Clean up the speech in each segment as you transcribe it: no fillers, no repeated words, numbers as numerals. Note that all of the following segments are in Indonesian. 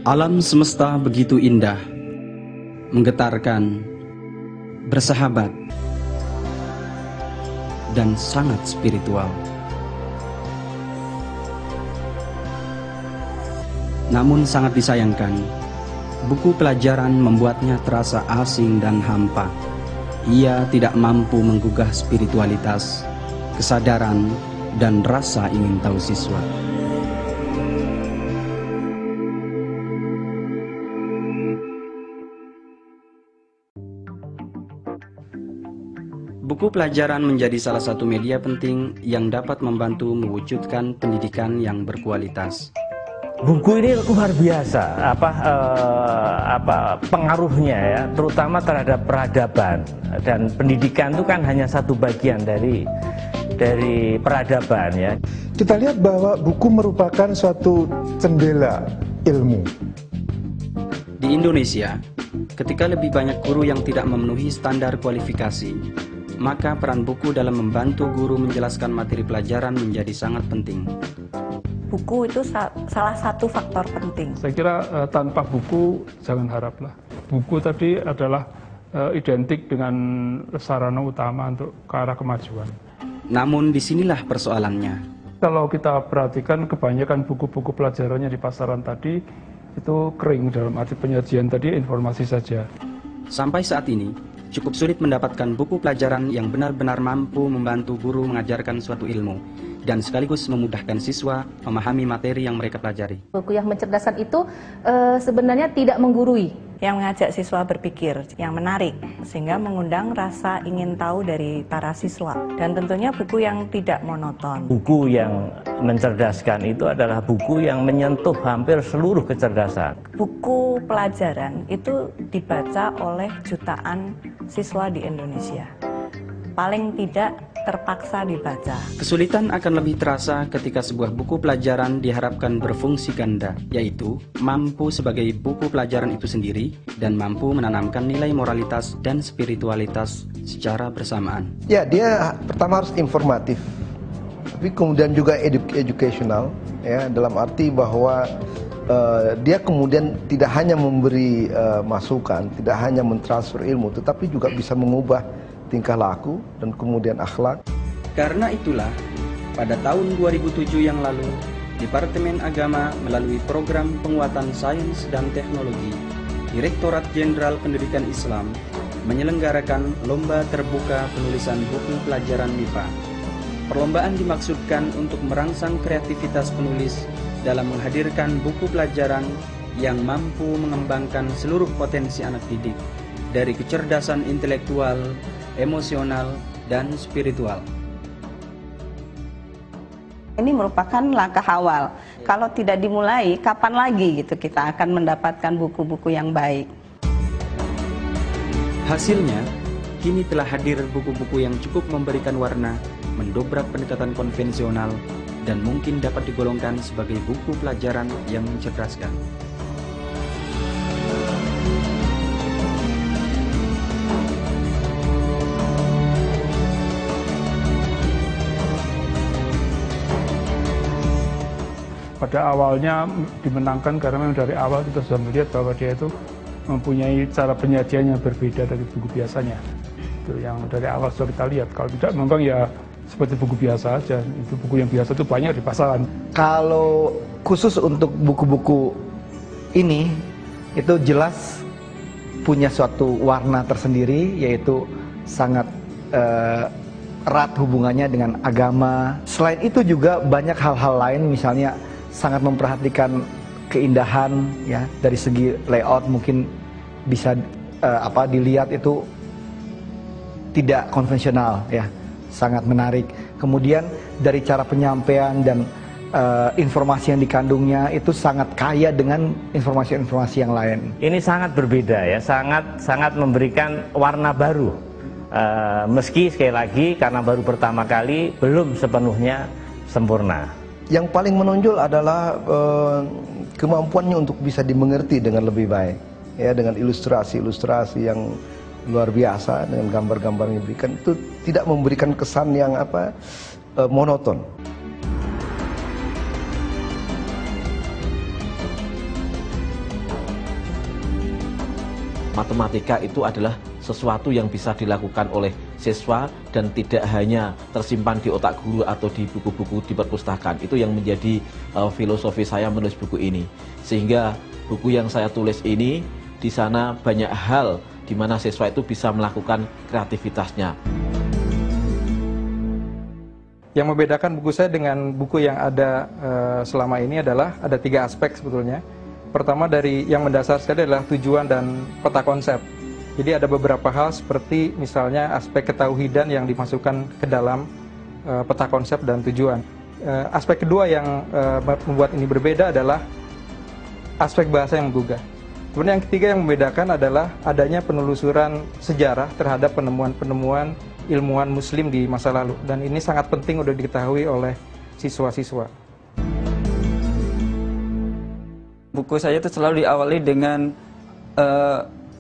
Alam semesta begitu indah, menggetarkan, bersahabat, dan sangat spiritual. Namun sangat disayangkan, buku pelajaran membuatnya terasa asing dan hampa. Ia tidak mampu menggugah spiritualitas, kesadaran, dan rasa ingin tahu siswa. Buku pelajaran menjadi salah satu media penting yang dapat membantu mewujudkan pendidikan yang berkualitas. Buku ini luar biasa, pengaruhnya ya, terutama terhadap peradaban, dan pendidikan itu kan hanya satu bagian dari peradaban ya. Kita lihat bahwa buku merupakan suatu jendela ilmu. Di Indonesia, ketika lebih banyak guru yang tidak memenuhi standar kualifikasi, maka peran buku dalam membantu guru menjelaskan materi pelajaran menjadi sangat penting. Buku itu salah satu faktor penting. Saya kira tanpa buku jangan haraplah. Buku tadi adalah identik dengan sarana utama untuk ke arah kemajuan. Namun disinilah persoalannya. Kalau kita perhatikan kebanyakan buku-buku pelajarannya di pasaran tadi itu kering, dalam arti penyajian tadi informasi saja. Sampai saat ini, cukup sulit mendapatkan buku pelajaran yang benar-benar mampu membantu guru mengajarkan suatu ilmu dan sekaligus memudahkan siswa memahami materi yang mereka pelajari. Buku yang mencerdaskan itu sebenarnya tidak menggurui, yang mengajak siswa berpikir, yang menarik, sehingga mengundang rasa ingin tahu dari para siswa. Dan tentunya buku yang tidak monoton. Buku yang mencerdaskan itu adalah buku yang menyentuh hampir seluruh kecerdasan. Buku pelajaran itu dibaca oleh jutaan siswa di Indonesia. Paling tidak terpaksa dibaca. Kesulitan akan lebih terasa ketika sebuah buku pelajaran diharapkan berfungsi ganda, yaitu mampu sebagai buku pelajaran itu sendiri dan mampu menanamkan nilai moralitas dan spiritualitas secara bersamaan. Ya, dia pertama harus informatif, tapi kemudian juga educational, ya, dalam arti bahwa dia kemudian tidak hanya memberi masukan, tidak hanya mentransfer ilmu, tetapi juga bisa mengubah tingkah laku dan kemudian akhlak. Karena itulah, pada tahun 2007 yang lalu, Departemen Agama melalui program penguatan sains dan teknologi, Direktorat Jenderal Pendidikan Islam menyelenggarakan lomba terbuka penulisan buku pelajaran MIPA. Perlombaan dimaksudkan untuk merangsang kreativitas penulis dalam menghadirkan buku pelajaran yang mampu mengembangkan seluruh potensi anak didik, dari kecerdasan intelektual, emosional, dan spiritual. Ini merupakan langkah awal. Kalau tidak dimulai, kapan lagi gitu kita akan mendapatkan buku-buku yang baik. Hasilnya, kini telah hadir buku-buku yang cukup memberikan warna, mendobrak pendekatan konvensional, dan mungkin dapat digolongkan sebagai buku pelajaran yang mencerdaskan. Pada awalnya dimenangkan karena memang dari awal kita sudah melihat bahwa dia itu mempunyai cara penyajian yang berbeda dari buku biasanya. Itu yang dari awal sudah kita lihat. Kalau tidak memang ya seperti buku biasa aja. Itu buku yang biasa itu banyak di pasaran. Kalau khusus untuk buku-buku ini, itu jelas punya suatu warna tersendiri, yaitu sangat erat hubungannya dengan agama. Selain itu juga banyak hal-hal lain, misalnya sangat memperhatikan keindahan, ya, dari segi layout mungkin bisa dilihat itu tidak konvensional, ya, sangat menarik. Kemudian dari cara penyampaian dan informasi yang dikandungnya itu sangat kaya dengan informasi-informasi yang lain. Ini sangat berbeda ya, sangat memberikan warna baru. Meski sekali lagi karena baru pertama kali belum sepenuhnya sempurna. Yang paling menonjol adalah kemampuannya untuk bisa dimengerti dengan lebih baik, ya, dengan ilustrasi-ilustrasi yang luar biasa, dengan gambar-gambar yang diberikan itu tidak memberikan kesan yang monoton. Matematika itu adalah sesuatu yang bisa dilakukan oleh siswa dan tidak hanya tersimpan di otak guru atau di buku-buku di perpustakaan. Itu yang menjadi filosofi saya menulis buku ini. Sehingga buku yang saya tulis ini, di sana banyak hal di mana siswa itu bisa melakukan kreativitasnya. Yang membedakan buku saya dengan buku yang ada selama ini adalah ada 3 aspek sebetulnya. Pertama dari yang mendasar sekali adalah tujuan dan peta konsep. Jadi ada beberapa hal seperti misalnya aspek ketauhidan yang dimasukkan ke dalam peta konsep dan tujuan. Aspek kedua yang membuat ini berbeda adalah aspek bahasa yang menggugah. Kemudian yang ketiga yang membedakan adalah adanya penelusuran sejarah terhadap penemuan-penemuan ilmuwan muslim di masa lalu. Dan ini sangat penting untuk diketahui oleh siswa-siswa. Buku saya itu selalu diawali dengan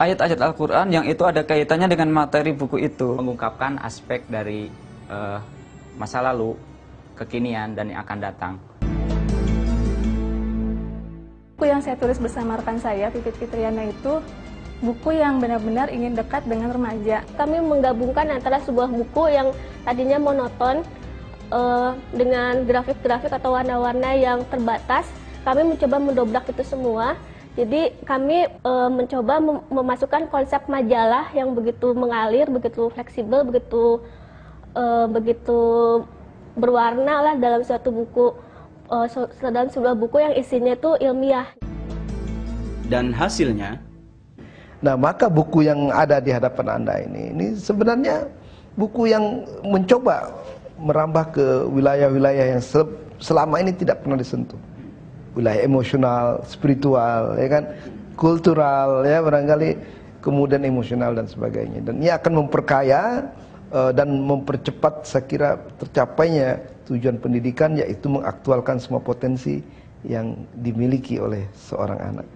ayat-ayat Al-Quran yang itu ada kaitannya dengan materi buku itu. Mengungkapkan aspek dari masa lalu, kekinian, dan yang akan datang. Buku yang saya tulis bersama rekan saya, Pipit Fitriana, itu buku yang benar-benar ingin dekat dengan remaja. Kami menggabungkan antara sebuah buku yang tadinya monoton dengan grafik-grafik atau warna-warna yang terbatas. Kami mencoba mendobrak itu semua. Jadi kami mencoba memasukkan konsep majalah yang begitu mengalir, begitu fleksibel, begitu berwarna lah dalam suatu buku, dalam sebuah buku yang isinya itu ilmiah. Dan hasilnya? Nah, maka buku yang ada di hadapan Anda ini sebenarnya buku yang mencoba merambah ke wilayah-wilayah yang selama ini tidak pernah disentuh. Wilayah emosional, spiritual, ya kan, kultural, ya barangkali, kemudian emosional dan sebagainya. Dan ini akan memperkaya dan mempercepat, saya kira, tercapainya tujuan pendidikan, yaitu mengaktualkan semua potensi yang dimiliki oleh seorang anak.